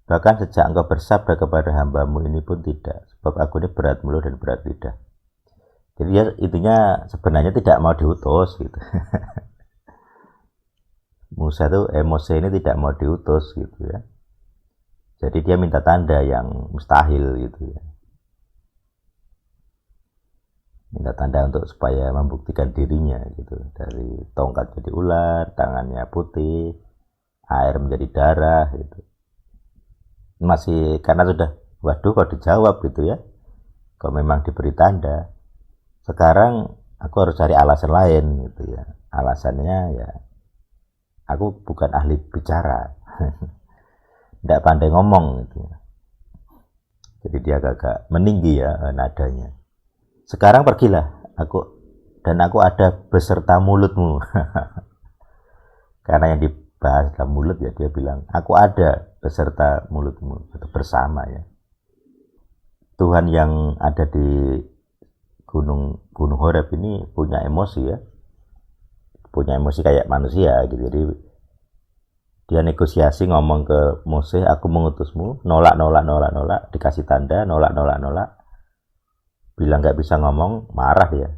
Bahkan sejak engkau bersabda kepada hambamu ini pun tidak, sebab aku ini berat mulut dan berat lidah. Jadi ya intinya sebenarnya tidak mau diutus gitu. Mose ini tidak mau diutus gitu ya. Jadi dia minta tanda yang mustahil gitu ya. Minta tanda untuk supaya membuktikan dirinya gitu. Dari tongkat jadi ular, tangannya putih, air menjadi darah gitu. Masih karena sudah waduh kok dijawab gitu ya. Kok memang diberi tanda. Sekarang aku harus cari alasan lain gitu ya. Alasannya ya aku bukan ahli bicara. Tidak pandai ngomong gitu ya. Jadi dia agak meninggi ya nadanya. Sekarang pergilah aku ada beserta mulutmu. Karena yang dibahas dalam mulut ya, dia bilang aku ada beserta mulutmu, itu bersama ya. Tuhan yang ada di gunung Horeb ini punya emosi ya, punya emosi kayak manusia gitu. Jadi dia negosiasi ngomong ke Mose, aku mengutusmu, nolak, dikasih tanda, nolak, bilang gak bisa ngomong, marah dia.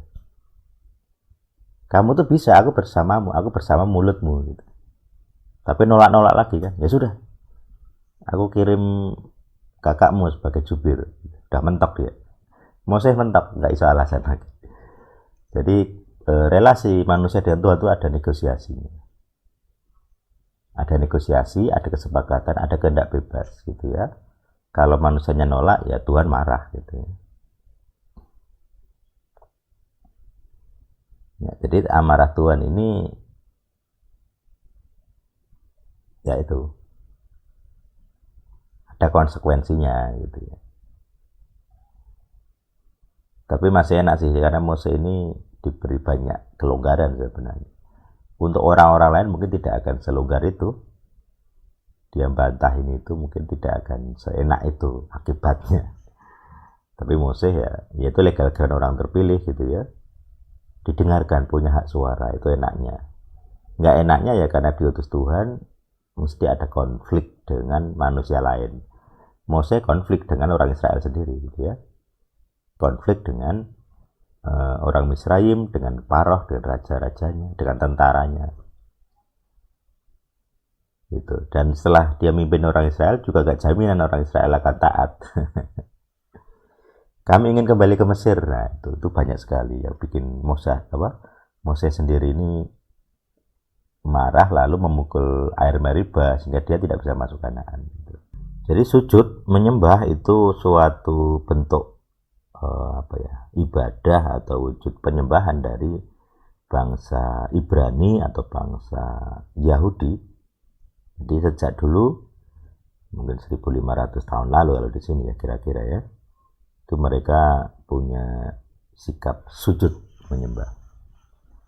Kamu tuh bisa, aku bersamamu, aku bersama mulutmu gitu. Tapi nolak lagi kan, ya sudah, aku kirim kakakmu sebagai jubir. Udah mentok dia, Mose mentok, gak bisa alasan lagi. Jadi relasi manusia dengan Tuhan itu ada negosiasi, ada kesepakatan, ada kehendak bebas gitu ya. Kalau manusianya nolak ya Tuhan marah gitu ya. Ya, jadi amarah Tuhan ini ya itu ada konsekuensinya gitu ya. Tapi masih enak sih karena Mose ini diberi banyak kelonggaran sebenarnya. Untuk orang-orang lain mungkin tidak akan selonggar itu. Dia bantah ini itu mungkin tidak akan seenak itu akibatnya. Tapi Mose ya itu legal kan orang terpilih gitu ya. Didengarkan, punya hak suara, itu enaknya. Nggak enaknya ya karena diutus Tuhan mesti ada konflik dengan manusia lain. Mose konflik dengan orang Israel sendiri gitu ya. Konflik dengan orang Misraim, dengan Paroh, dengan raja-rajanya, dengan tentaranya gitu. Dan setelah dia mimpin orang Israel juga gak jaminan orang Israel akan taat. Kami ingin kembali ke Mesir. Nah itu banyak sekali yang bikin Mose sendiri ini marah lalu memukul air Meriba sehingga dia tidak bisa masuk Kanaan gitu. Jadi sujud menyembah itu suatu bentuk ibadah atau wujud penyembahan dari bangsa Ibrani atau bangsa Yahudi. Jadi sejak dulu mungkin 1500 tahun lalu kalau di sini ya kira-kira ya, itu mereka punya sikap sujud menyembah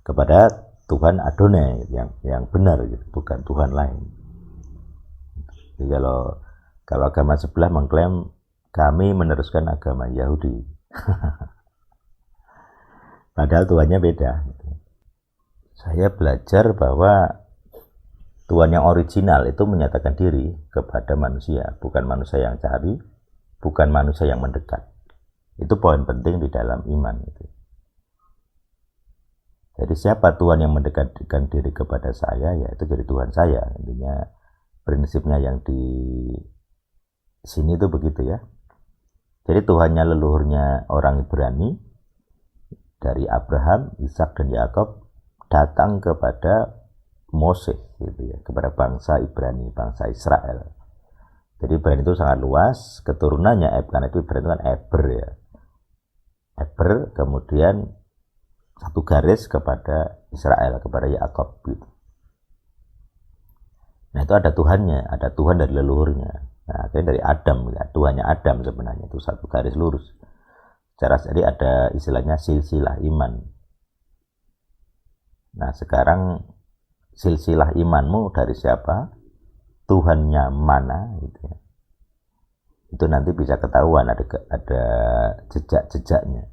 kepada Tuhan Adonai yang benar gitu, bukan Tuhan lain. Jadi kalau agama sebelah mengklaim kami meneruskan agama Yahudi. Padahal Tuhannya beda. Saya belajar bahwa Tuhan yang original itu menyatakan diri kepada manusia, bukan manusia yang cari, bukan manusia yang mendekat. Itu poin penting di dalam iman itu. Jadi siapa Tuhan yang mendekatkan diri kepada saya, ya itu jadi Tuhan saya. Intinya prinsipnya yang di sini itu begitu ya. Jadi Tuhannya leluhurnya orang Ibrani dari Abraham, Ishak dan Yakub datang kepada Mose gitu ya, kepada bangsa Ibrani, bangsa Israel. Jadi Ibrani itu sangat luas, keturunannya karena itu Ibrani itu kan Eber ya. Eber kemudian satu garis kepada Israel, kepada Yakub gitu. Nah itu ada Tuhannya, ada Tuhan dari leluhurnya. Nah, akhirnya dari Adam, ya, Tuhannya Adam sebenarnya itu satu garis lurus. Jadi ada istilahnya silsilah iman. Nah sekarang silsilah imanmu dari siapa? Tuhannya mana? Gitu ya. Itu nanti bisa ketahuan ada jejak-jejaknya.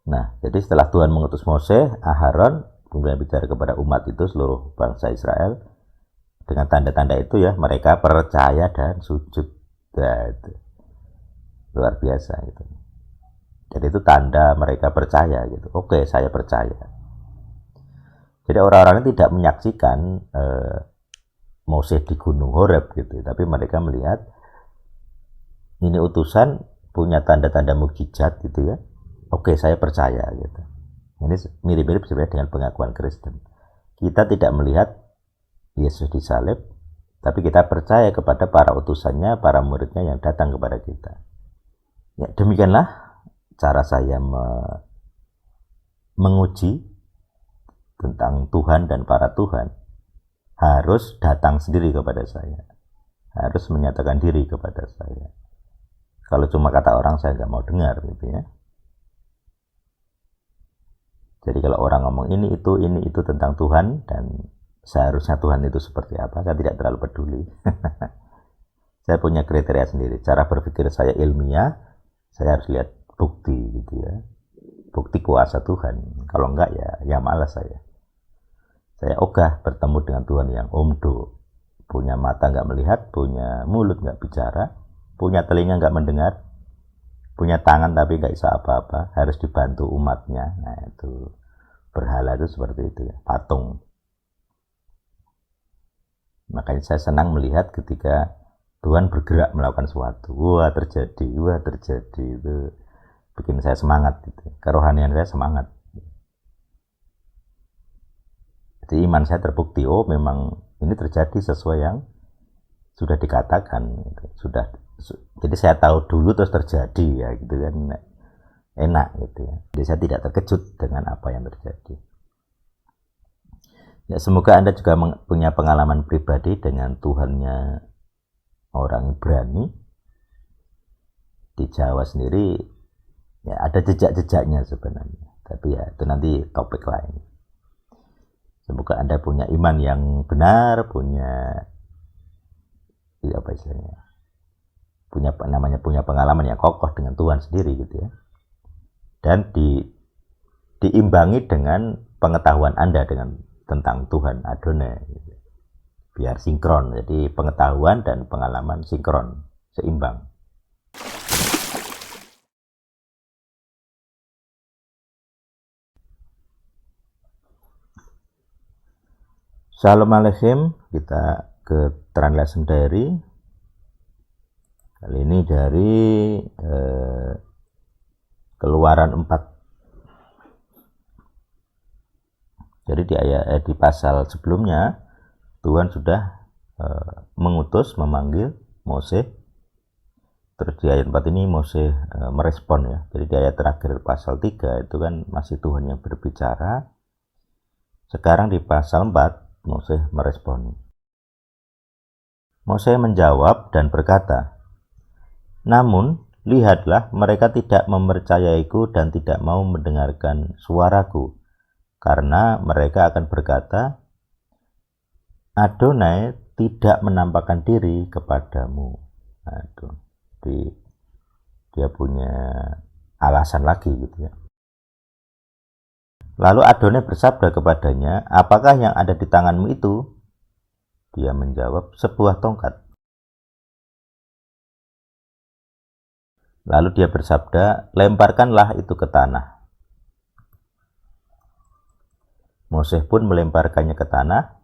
Nah jadi setelah Tuhan mengutus Mose, Aharon kemudian bicara kepada umat itu seluruh bangsa Israel. Dengan tanda-tanda itu ya mereka percaya dan sujud. Nah, itu luar biasa gitu. Jadi itu tanda mereka percaya gitu. Oke, saya percaya. Jadi orang-orang ini tidak menyaksikan Moses di Gunung Horeb gitu, tapi mereka melihat ini utusan punya tanda-tanda mukjizat gitu ya. Oke, saya percaya gitu. Ini mirip-mirip sebenarnya dengan pengakuan Kristen. Kita tidak melihat Yesus disalib, tapi kita percaya kepada para utusannya, para muridnya yang datang kepada kita. Ya, demikianlah cara saya menguji tentang Tuhan dan para Tuhan. Harus datang sendiri kepada saya, harus menyatakan diri kepada saya. Kalau cuma kata orang, saya nggak mau dengar gitu ya. Jadi kalau orang ngomong ini itu tentang Tuhan dan seharusnya Tuhan itu seperti apa, saya tidak terlalu peduli. Saya punya kriteria sendiri. Cara berpikir saya ilmiah, saya harus lihat bukti gitu ya. Bukti kuasa Tuhan. Kalau enggak ya malas saya. Saya ogah bertemu dengan Tuhan yang omdo. Punya mata nggak melihat, punya mulut nggak bicara, punya telinga nggak mendengar, punya tangan tapi nggak bisa apa-apa, harus dibantu umatnya. Nah itu berhala itu seperti itu ya, patung. Makanya saya senang melihat ketika Tuhan bergerak melakukan sesuatu. Wah terjadi itu bikin saya semangat gitu. Kerohanian saya semangat. Jadi iman saya terbukti, oh memang ini terjadi sesuai yang sudah dikatakan gitu. Jadi saya tahu dulu terus terjadi ya gitu kan, enak gitu ya. Jadi saya tidak terkejut dengan apa yang terjadi. Ya semoga Anda juga punya pengalaman pribadi dengan Tuhannya orang Ibrani. Di Jawa sendiri ya ada jejak-jejaknya sebenarnya, tapi ya itu nanti topik lain. Semoga Anda punya iman yang benar, punya apa istilahnya, punya pengalaman yang kokoh dengan Tuhan sendiri gitu ya. Dan diimbangi dengan pengetahuan Anda tentang Tuhan Adonai gitu. Biar sinkron, jadi pengetahuan dan pengalaman sinkron, seimbang. Shalom Aleichem, kita ke Translation Diary. Kali ini dari Keluaran 4. Jadi di pasal sebelumnya Tuhan sudah memanggil Mose. Terus di ayat 4 ini Mose merespon ya. Jadi di ayat terakhir pasal 3 itu kan masih Tuhan yang berbicara. Sekarang di pasal 4 Mose merespon. Mose menjawab dan berkata, "Namun, lihatlah mereka tidak mempercayaiku dan tidak mau mendengarkan suaraku, karena mereka akan berkata, Adonai tidak menampakkan diri kepadamu." Aduh, dia punya alasan lagi gitu ya. Lalu Adonai bersabda kepadanya, "Apakah yang ada di tanganmu itu?" Dia menjawab, "Sebuah tongkat." Lalu dia bersabda, "Lemparkanlah itu ke tanah." Mose pun melemparkannya ke tanah,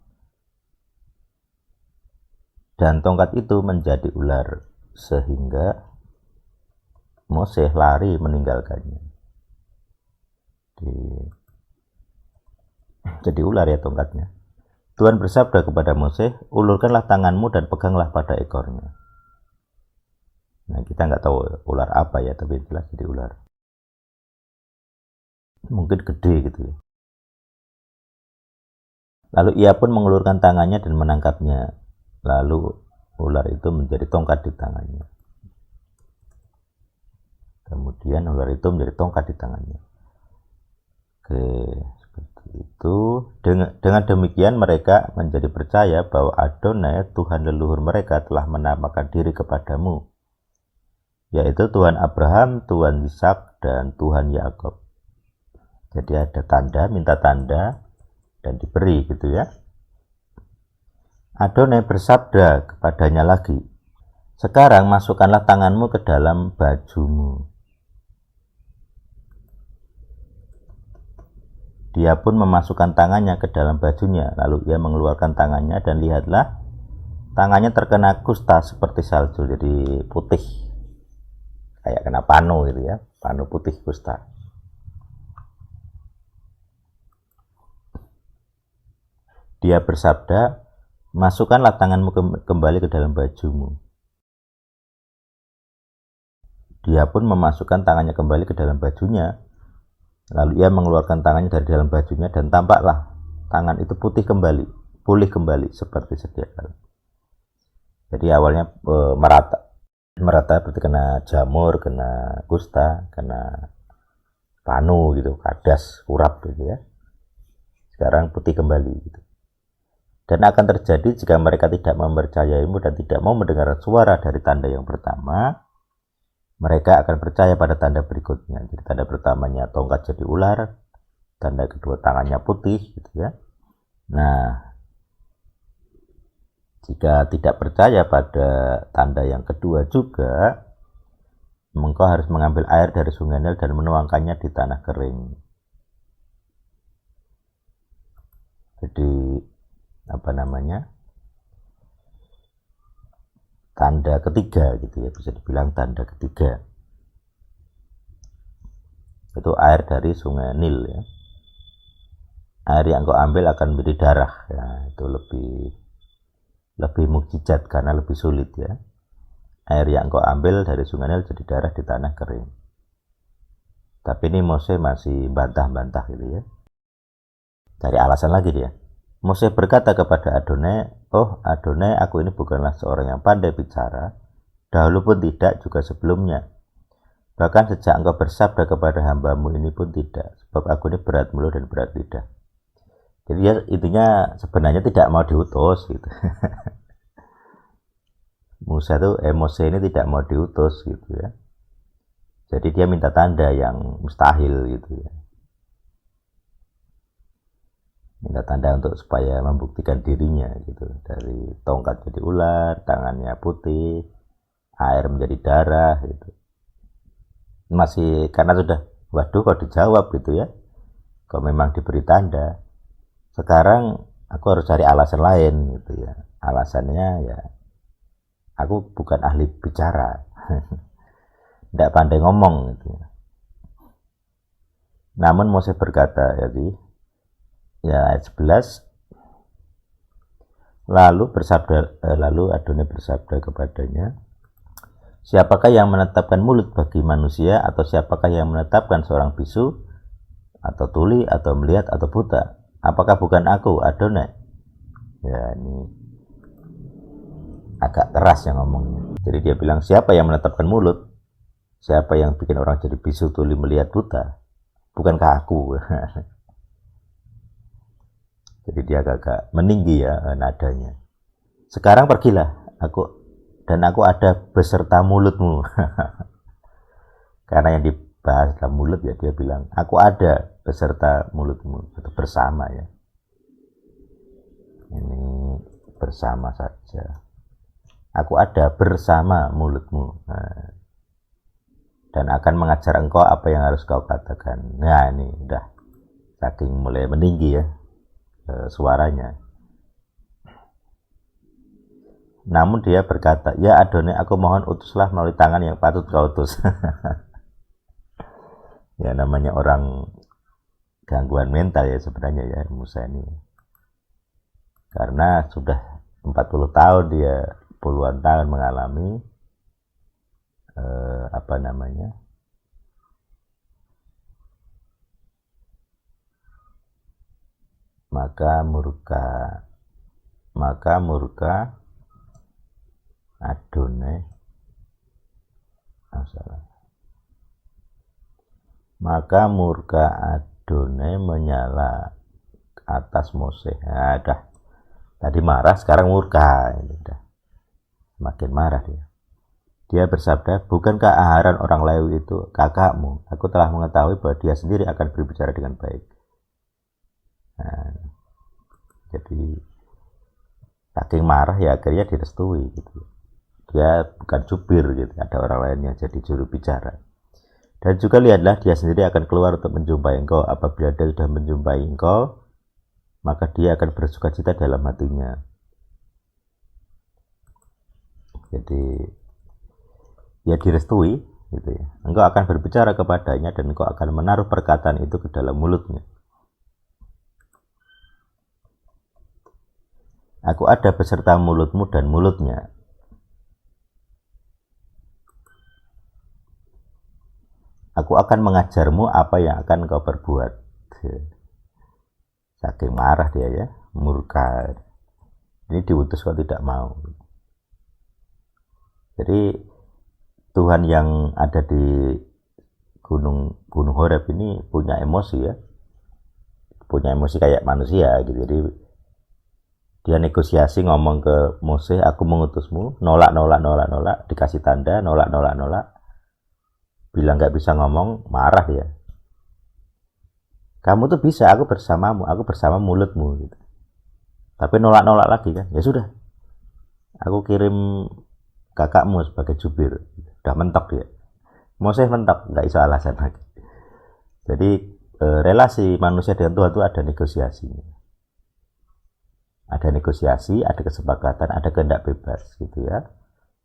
dan tongkat itu menjadi ular, sehingga Mose lari meninggalkannya. Jadi ular ya tongkatnya. Tuhan bersabda kepada Mose, "Ulurkanlah tanganmu dan peganglah pada ekornya." Nah kita nggak tahu ular apa ya, tapi jelas jadi ular. Mungkin gede gitu ya. Lalu ia pun mengulurkan tangannya dan menangkapnya. Lalu ular itu menjadi tongkat di tangannya. Kemudian ular itu menjadi tongkat di tangannya. Oke, seperti itu. Dengan demikian mereka menjadi percaya bahwa Adonai, Tuhan leluhur mereka, telah menampakkan diri kepadamu, yaitu Tuhan Abraham, Tuhan Ishak, dan Tuhan Yakub. Jadi ada tanda, minta tanda, dan diberi gitu ya. Adonai bersabda kepadanya lagi, sekarang masukkanlah tanganmu ke dalam bajumu. Dia pun memasukkan tangannya ke dalam bajunya, lalu ia mengeluarkan tangannya dan lihatlah, tangannya terkena kusta seperti salju, jadi putih, kayak kena panu gitu ya, panu putih kusta. Dia bersabda, masukkanlah tanganmu kembali ke dalam bajumu. Dia pun memasukkan tangannya kembali ke dalam bajunya, lalu ia mengeluarkan tangannya dari dalam bajunya dan tampaklah tangan itu pulih kembali seperti sedia kala. Jadi awalnya merata seperti kena jamur, kena kusta, kena panu gitu, kadas, kurap gitu ya. Sekarang putih kembali gitu. Dan akan terjadi jika mereka tidak mempercayaimu dan tidak mau mendengar suara dari tanda yang pertama, mereka akan percaya pada tanda berikutnya. Jadi tanda pertamanya tongkat jadi ular, tanda kedua tangannya putih gitu ya. Nah, jika tidak percaya pada tanda yang kedua juga, engkau harus mengambil air dari sungai Nil dan menuangkannya di tanah kering. Jadi tanda ketiga gitu ya, bisa dibilang tanda ketiga itu air dari sungai Nil ya. Air yang kau ambil akan menjadi darah ya, itu lebih mukjizat karena lebih sulit ya. Air yang kau ambil dari sungai Nil jadi darah di tanah kering. Tapi ini Mose masih bantah-bantah gitu ya, cari alasan lagi dia. Mose berkata kepada Adonai, oh Adonai, aku ini bukanlah seorang yang pandai bicara, dahulu pun tidak, juga sebelumnya. Bahkan sejak engkau bersabda kepada hambamu ini pun tidak, sebab aku ini berat mulut dan berat lidah. Jadi ya intinya sebenarnya tidak mau diutus gitu. Mose ini tidak mau diutus gitu ya. Jadi dia minta tanda yang mustahil gitu ya. Minta tanda untuk supaya membuktikan dirinya gitu. Dari tongkat jadi ular, tangannya putih, air menjadi darah gitu. Masih karena sudah, waduh kok dijawab gitu ya. Kok memang diberi tanda. Sekarang aku harus cari alasan lain gitu ya. Alasannya ya, aku bukan ahli bicara. Tidak pandai ngomong gitu ya. Namun Mose berkata jadi ya ayat 11, lalu Adonai bersabda kepadanya, siapakah yang menetapkan mulut bagi manusia, atau siapakah yang menetapkan seorang bisu atau tuli atau melihat atau buta? Apakah bukan aku, Adonai? Ya ini agak keras yang ngomongnya. Jadi dia bilang, siapa yang menetapkan mulut? Siapa yang bikin orang jadi bisu, tuli, melihat, buta? Bukankah aku? Jadi dia agak meninggi ya nadanya. Sekarang pergilah aku ada beserta mulutmu. Karena yang dibahas dalam mulut ya, dia bilang aku ada beserta mulutmu, itu bersama ya. Ini bersama saja. Aku ada bersama mulutmu. Nah, dan akan mengajar engkau apa yang harus kau katakan. Nah ini udah saking mulai meninggi ya suaranya. Namun dia berkata, ya Adonai, aku mohon utuslah melalui tangan yang patut kau utus. Ya namanya orang gangguan mental ya sebenarnya ya Musa ini. Karena sudah 40 tahun dia puluhan tahun mengalami maka murka Adonai maka murka Adonai menyala atas Mose. Nah, tadi marah, sekarang murka. Makin marah dia. Dia bersabda, bukankah Aharon orang Lewi itu kakakmu? Aku telah mengetahui bahwa dia sendiri akan berbicara dengan baik. Nah, jadi saking marah ya akhirnya direstui gitu. Dia bukan jubir gitu, ada orang lain yang jadi juru bicara. Dan juga lihatlah dia sendiri akan keluar untuk menjumpai engkau. Apabila dia sudah menjumpai engkau, maka dia akan bersukacita dalam hatinya. Jadi ya direstui gitu ya. Engkau akan berbicara kepadanya dan engkau akan menaruh perkataan itu ke dalam mulutnya. Aku ada beserta mulutmu dan mulutnya. Aku akan mengajarmu apa yang akan kau perbuat. Saking marah dia ya, murka. Ini diutus kok tidak mau. Jadi Tuhan yang ada di Gunung Horeb ini punya emosi ya, punya emosi kayak manusia gitu. Jadi dia negosiasi ngomong ke Moses, aku mengutusmu, nolak, dikasih tanda, nolak. Bilang nggak bisa ngomong, marah dia. Kamu tuh bisa, aku bersamamu, aku bersama mulutmu gitu. Tapi nolak lagi kan, ya sudah. Aku kirim kakakmu sebagai jubir, udah mentok dia. Moses mentok, nggak bisa alasan lagi. Jadi relasi manusia dengan Tuhan itu ada negosiasinya. Ada negosiasi, ada kesepakatan, ada kehendak bebas gitu ya.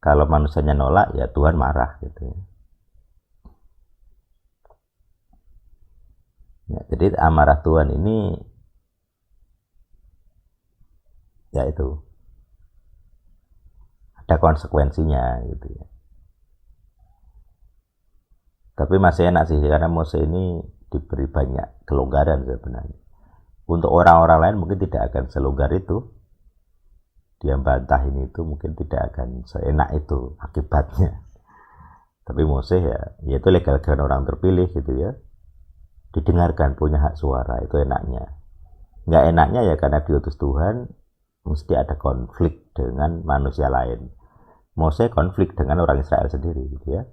Kalau manusianya nolak, ya Tuhan marah gitu ya. Ya, jadi amarah Tuhan ini ya itu ada konsekuensinya gitu ya. Tapi masih enak sih karena Moses ini diberi banyak kelonggaran sebenarnya. Untuk orang-orang lain mungkin tidak akan selonggar itu. Dia bantah ini itu mungkin tidak akan seenak itu akibatnya. Tapi Moses ya itu legal-legal orang terpilih gitu ya. Didengarkan, punya hak suara, itu enaknya. Nggak enaknya ya karena diutus Tuhan mesti ada konflik dengan manusia lain. Moses konflik dengan orang Israel sendiri gitu ya.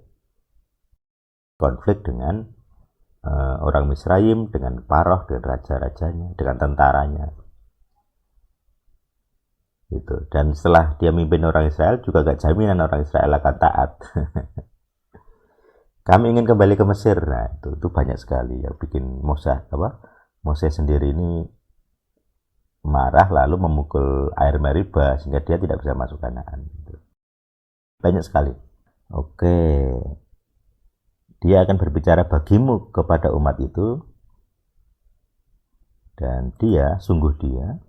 Konflik dengan orang Misraim, dengan Paroh, dengan raja-rajanya, dengan tentaranya gitu. Dan setelah dia mimpin orang Israel juga gak jaminan orang Israel akan taat. Kami ingin kembali ke Mesir. Nah, itu banyak sekali yang bikin Moses sendiri ini marah lalu memukul air Meriba sehingga dia tidak bisa masuk Kanaan. Banyak sekali. Oke. Dia akan berbicara bagimu kepada umat itu dan sungguh dia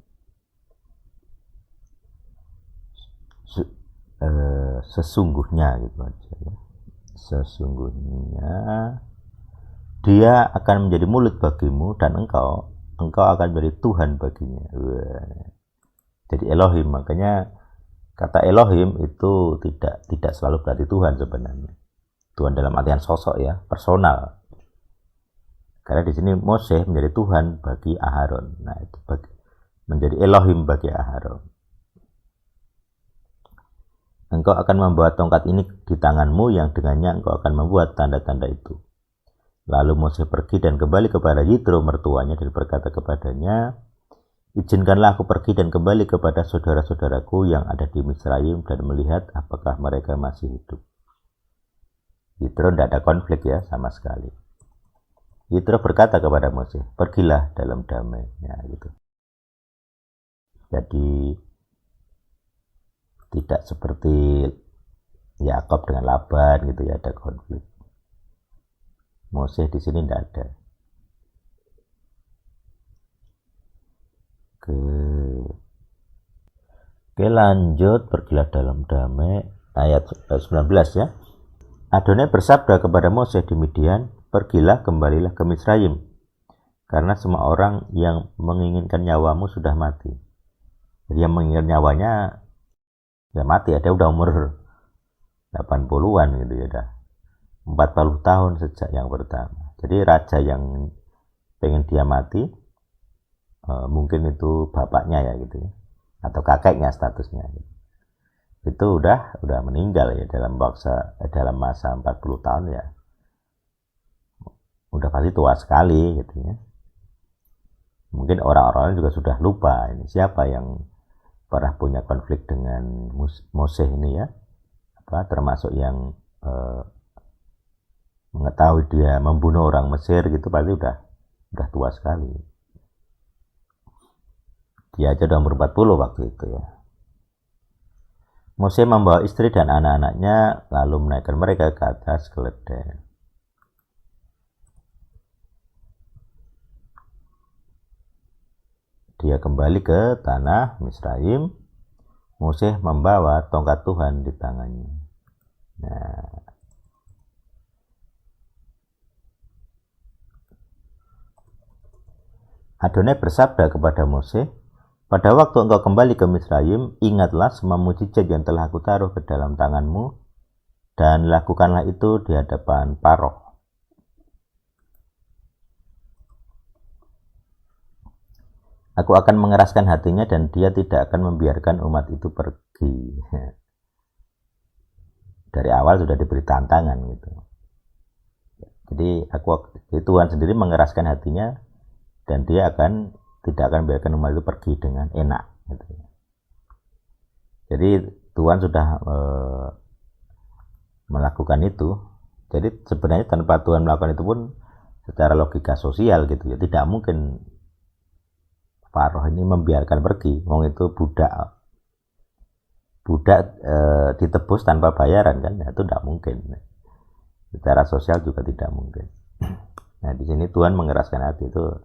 sesungguhnya gitu aja ya. Sesungguhnya dia akan menjadi mulut bagimu dan engkau akan menjadi Tuhan baginya. Jadi Elohim, makanya kata Elohim itu tidak selalu berarti Tuhan sebenarnya. Tuhan dalam artian sosok ya, personal. Karena di sini Moses menjadi Tuhan bagi Aharon. Nah, itu menjadi Elohim bagi Aharon. Engkau akan membawa tongkat ini di tanganmu yang dengannya engkau akan membuat tanda-tanda itu. Lalu Moses pergi dan kembali kepada Yitro mertuanya dan berkata kepadanya, izinkanlah aku pergi dan kembali kepada saudara-saudaraku yang ada di Misraim dan melihat apakah mereka masih hidup. Yitro tidak ada konflik ya sama sekali. Yitro berkata kepada Moses, pergilah dalam damai. Ya, gitu. Jadi tidak seperti Yakob dengan Laban gitu ya, ada konflik. Moses di sini tidak ada. Oke, lanjut, pergilah dalam damai ayat 19 ya. Adonai bersabda kepada Moses di Midian, pergilah kembalilah ke Misraim, karena semua orang yang menginginkan nyawamu sudah mati. Jadi yang menginginkan nyawanya ya mati, ada udah umur 80-an gitu ya, dah 40 tahun sejak yang pertama. Jadi raja yang pengen dia mati mungkin itu bapaknya ya gitu ya, atau kakeknya statusnya gitu. Itu udah meninggal ya dalam masa 40 tahun ya, udah pasti tua sekali gitu ya. Mungkin orang-orang juga sudah lupa ini siapa yang pernah punya konflik dengan Moshe ini ya, termasuk yang mengetahui dia membunuh orang Mesir gitu, pasti udah tua sekali. Dia aja udah umur 40 waktu itu ya. Moshe membawa istri dan anak-anaknya lalu menaikkan mereka ke atas keledai. Dia kembali ke tanah Misraim. Moshe membawa tongkat Tuhan di tangannya. Nah, Adonai bersabda kepada Moshe, pada waktu engkau kembali ke Misraim, ingatlah semua mujizat yang telah aku taruh ke dalam tanganmu, dan lakukanlah itu di hadapan Paroh. Aku akan mengeraskan hatinya dan dia tidak akan membiarkan umat itu pergi. Dari awal sudah diberi tantangan gitu. Jadi Tuhan sendiri mengeraskan hatinya dan dia tidak akan membiarkan umat itu pergi dengan enak. Gitu. Jadi Tuhan sudah melakukan itu. Jadi sebenarnya tanpa Tuhan melakukan itu pun secara logika sosial gitu ya, tidak mungkin Paroh ini membiarkan pergi. Wong itu budak ditebus tanpa bayaran kan, itu tidak mungkin. Secara sosial juga tidak mungkin. Nah di sini Tuhan mengeraskan hati itu.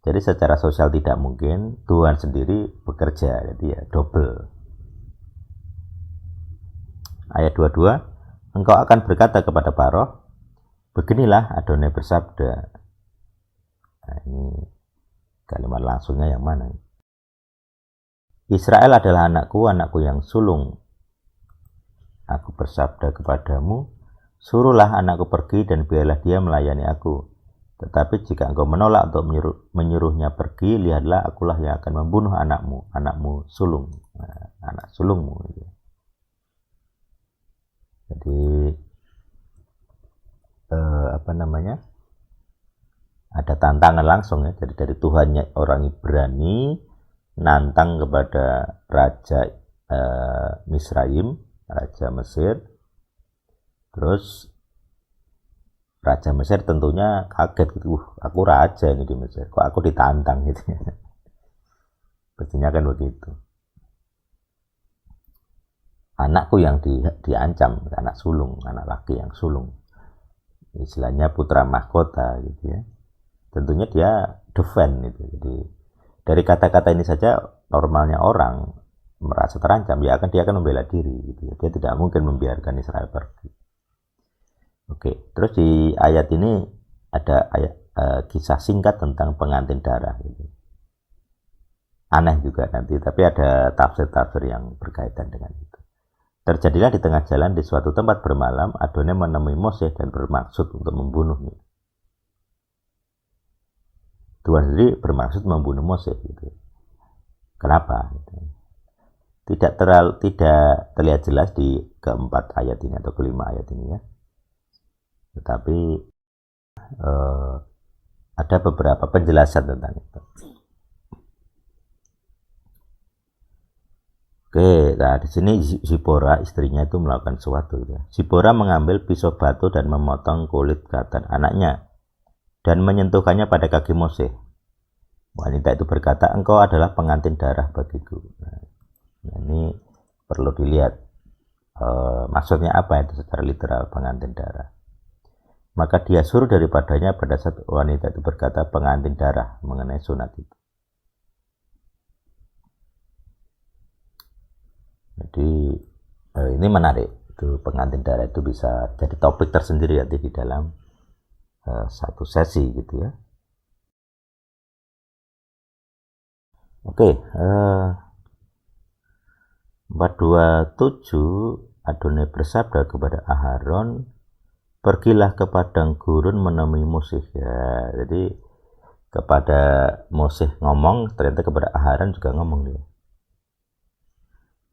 Jadi secara sosial tidak mungkin, Tuhan sendiri bekerja, jadi ya double. Ayat 22, engkau akan berkata kepada Paroh, beginilah Adonai bersabda. Nah ini kalimat langsungnya yang mana? Israel adalah anakku yang sulung. Aku bersabda kepadamu, suruhlah anakku pergi dan biarlah dia melayani aku. Tetapi jika engkau menolak untuk menyuruhnya pergi, lihatlah akulah yang akan membunuh anakmu sulung, anak sulungmu. Jadi ada tantangan langsung ya, jadi dari Tuhannya orang Ibrani nantang kepada raja Misraim, raja Mesir. Terus raja Mesir tentunya kaget gitu, aku raja ini di Mesir, kok aku ditantang gitu. Pastinya kan begitu. Anakku yang diancam, anak sulung, anak laki yang sulung, istilahnya putra mahkota gitu ya. Tentunya dia defend itu. Jadi dari kata-kata ini saja normalnya orang merasa terancam, dia akan membela diri gitu ya. Dia tidak mungkin membiarkan Israel pergi. Oke, terus di ayat ini ada kisah singkat tentang pengantin darah gitu. Aneh juga nanti, tapi ada tafsir-tafsir yang berkaitan dengan itu. Terjadilah di tengah jalan di suatu tempat bermalam, Adonai menemui Moshe dan bermaksud untuk membunuhnya. Tuhan sendiri bermaksud membunuh Moshe gitu. Kenapa? Tidak terlihat jelas di keempat ayat ini atau kelima ayat ini ya. Tetapi ada beberapa penjelasan tentang itu. Oke, nah di sini Zipora istrinya itu melakukan sesuatu ya. Zipora mengambil pisau batu dan memotong kulit katan anaknya dan menyentuhkannya pada kaki Moshe. Wanita itu berkata, engkau adalah pengantin darah bagiku. Nah, ini perlu dilihat maksudnya apa itu secara literal pengantin darah. Maka dia suruh daripadanya pada saat wanita itu berkata pengantin darah mengenai sunat itu. Jadi ini menarik, itu pengantin darah itu bisa jadi topik tersendiri nanti di dalam satu sesi gitu ya. Oke, 427 Adonai bersabda kepada Aharon, pergilah ke padang gurun menemui Moshe. Ya, jadi kepada Moshe ngomong, ternyata kepada Aharon juga ngomong dia.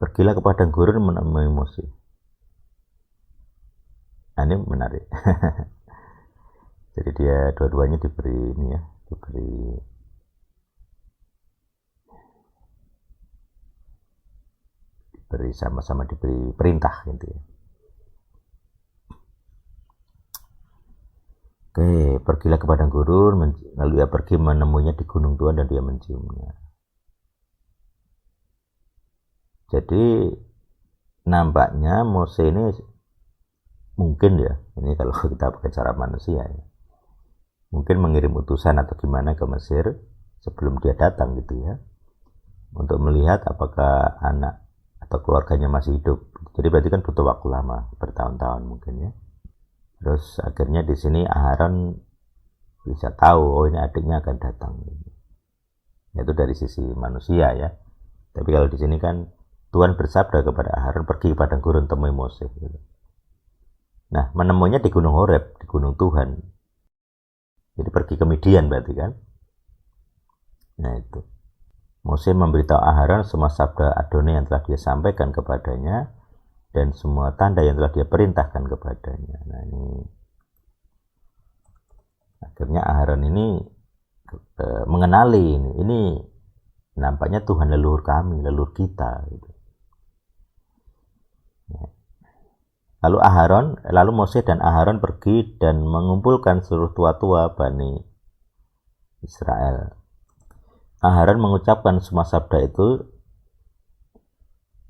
Pergilah ke padang gurun menemui Moshe. Nah, ini menarik. Jadi dia dua-duanya diberi ini ya, diberi sama-sama diberi perintah gitu ya. Oke, pergilah ke padang gurun, lalu ia pergi menemuinya di gunung Tuhan dan dia menciumnya. Jadi nampaknya Mose ini mungkin ya, ini kalau kita pakai cara manusia ya, mungkin mengirim utusan atau gimana ke Mesir sebelum dia datang gitu ya, untuk melihat apakah anak atau keluarganya masih hidup. Jadi berarti kan butuh waktu lama, bertahun-tahun mungkin ya. Terus akhirnya di sini Aharon bisa tahu, oh ini adiknya akan datang. Itu dari sisi manusia ya. Tapi kalau di sini kan Tuhan bersabda kepada Aharon, pergi ke padang gurun temui Mose. Nah, menemuinya di Gunung Horeb, di Gunung Tuhan. Jadi pergi ke Midian berarti kan. Nah itu. Mose memberitahu Aharon semua sabda Adonai yang telah dia sampaikan kepadanya dan semua tanda yang telah dia perintahkan kepadanya. Nah ini akhirnya Aharon ini mengenali ini nampaknya Tuhan leluhur kami, leluhur kita gitu. Lalu Mose dan Aharon pergi dan mengumpulkan seluruh tua-tua Bani Israel. Aharon mengucapkan semua sabda itu.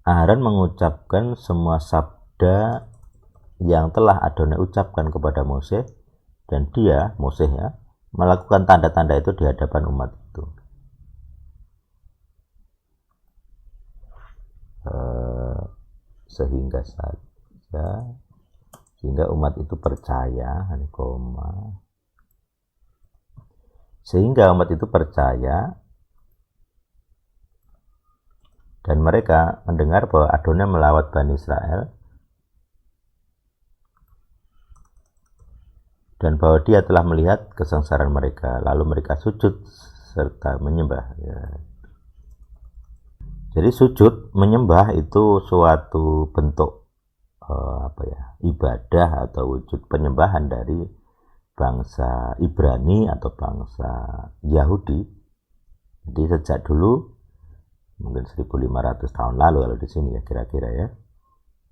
Aharon mengucapkan semua sabda yang telah Adonai ucapkan kepada Mose, dan dia, Mose ya, melakukan tanda-tanda itu di hadapan umat itu. Sehingga umat itu percaya, sehingga umat itu percaya dan mereka mendengar bahwa Adonai melawat Bani Israel dan bahwa dia telah melihat kesengsaraan mereka, lalu mereka sujud serta menyembah ya. Jadi sujud menyembah itu suatu bentuk ibadah atau wujud penyembahan dari bangsa Ibrani atau bangsa Yahudi. Jadi sejak dulu mungkin 1500 tahun lalu kalau di sini ya kira-kira ya,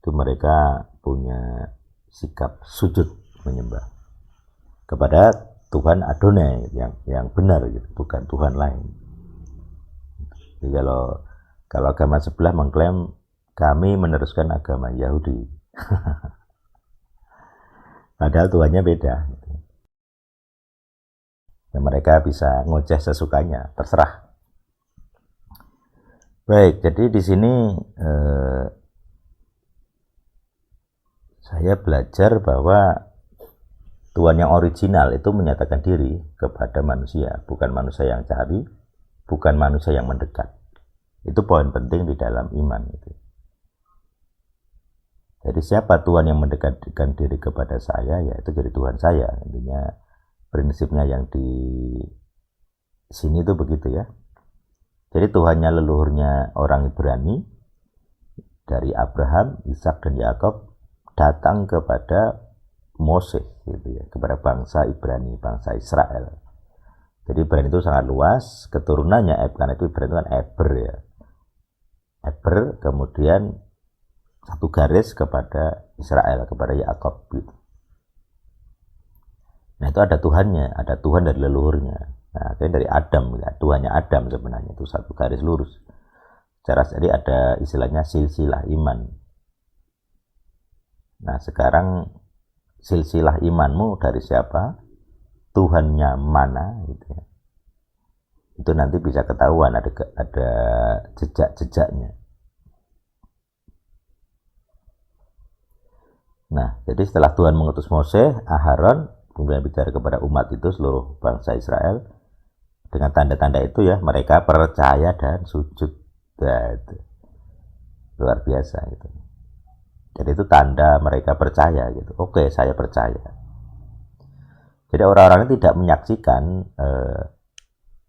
itu mereka punya sikap sujud menyembah kepada Tuhan Adonai yang benar gitu, bukan Tuhan lain. Jadi kalau agama sebelah mengklaim kami meneruskan agama Yahudi, padahal Tuhannya beda. Gitu. Dan mereka bisa ngoceh sesukanya, terserah. Baik, jadi di sini saya belajar bahwa Tuhan yang original itu menyatakan diri kepada manusia, bukan manusia yang cari, bukan manusia yang mendekat. Itu poin penting di dalam iman itu. Jadi siapa Tuhan yang mendekatkan diri kepada saya, ya itu jadi Tuhan saya. Intinya prinsipnya yang di sini itu begitu ya. Jadi Tuhannya leluhurnya orang Ibrani dari Abraham, Ishak dan Yakub datang kepada Mose gitu ya, kepada bangsa Ibrani, bangsa Israel. Jadi Ibrani itu sangat luas, keturunannya karena itu Ibrani itu kan Eber ya. Eber kemudian satu garis kepada Israel, kepada Yakub gitu. Nah itu ada Tuhannya, ada Tuhan dari leluhurnya. Nah, dari Adam, ya, Tuhannya Adam sebenarnya itu satu garis lurus. Jadi ada istilahnya silsilah iman. Nah, sekarang silsilah imanmu dari siapa? Tuhannya mana? Gitu ya. Itu nanti bisa ketahuan, ada jejak-jejaknya. Nah, jadi setelah Tuhan mengutus Mose, Aharon kemudian bicara kepada umat itu, seluruh bangsa Israel. Dengan tanda-tanda itu ya, mereka percaya dan sujud. Nah, itu luar biasa gitu. Jadi itu tanda mereka percaya gitu. Oke, saya percaya. Jadi orang-orang ini tidak menyaksikan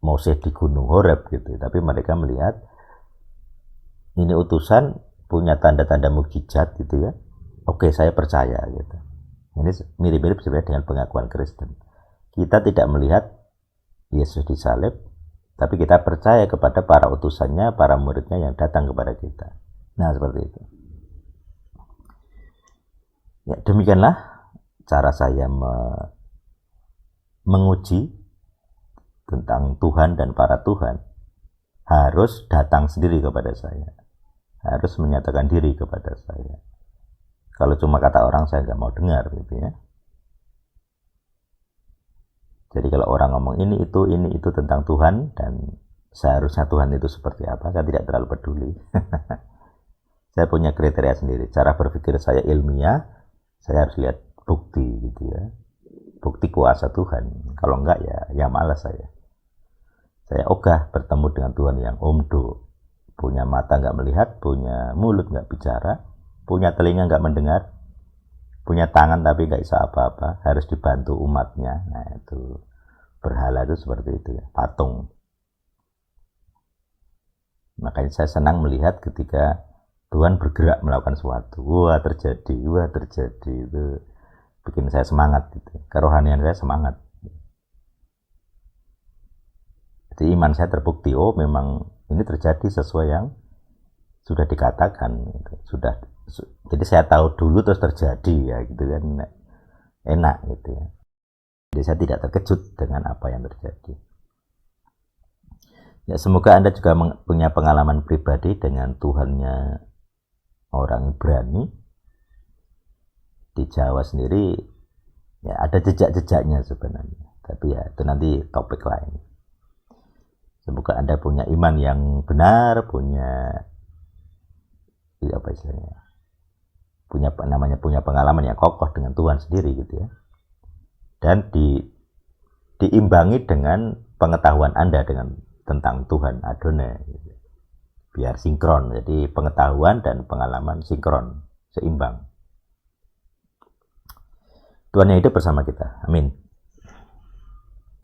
Mose di Gunung Horeb gitu, tapi mereka melihat ini utusan punya tanda-tanda mukjizat gitu ya. Oke, saya percaya gitu. Ini mirip-mirip sebenarnya dengan pengakuan Kristen. Kita tidak melihat Yesus disalib, tapi kita percaya kepada para utusannya, para muridnya yang datang kepada kita. Nah, seperti itu. Ya, demikianlah cara saya menguji tentang Tuhan dan para Tuhan. Harus datang sendiri kepada saya. Harus menyatakan diri kepada saya. Kalau cuma kata orang, saya nggak mau dengar gitu ya. Jadi kalau orang ngomong ini itu tentang Tuhan, dan seharusnya Tuhan itu seperti apa, saya tidak terlalu peduli. Saya punya kriteria sendiri. Cara berpikir saya ilmiah, saya harus lihat bukti gitu ya. Bukti kuasa Tuhan. Kalau enggak ya malas saya. Saya ogah bertemu dengan Tuhan yang omdo. Punya mata nggak melihat, punya mulut nggak bicara, punya telinga nggak mendengar, punya tangan tapi nggak bisa apa-apa, harus dibantu umatnya. Nah itu berhala itu seperti itu ya, patung. Makanya saya senang melihat ketika Tuhan bergerak melakukan sesuatu. Wah terjadi itu bikin saya semangat gitu. Kerohanian saya semangat. Jadi iman saya terbukti, oh memang ini terjadi sesuai yang sudah dikatakan gitu. Jadi saya tahu dulu terus terjadi ya gitu kan, enak gitu ya. Jadi saya tidak terkejut dengan apa yang terjadi. Ya, semoga Anda juga punya pengalaman pribadi dengan Tuhannya orang Ibrani. Di Jawa sendiri ya ada jejak-jejaknya sebenarnya, tapi ya itu nanti topik lain. Semoga Anda punya iman yang benar, punya apa istilahnya, punya pengalaman yang kokoh dengan Tuhan sendiri gitu ya, dan diimbangi dengan pengetahuan Anda tentang Tuhan Adonai gitu. Biar sinkron, jadi pengetahuan dan pengalaman sinkron, seimbang. Tuhan yang hidup bersama kita, amin.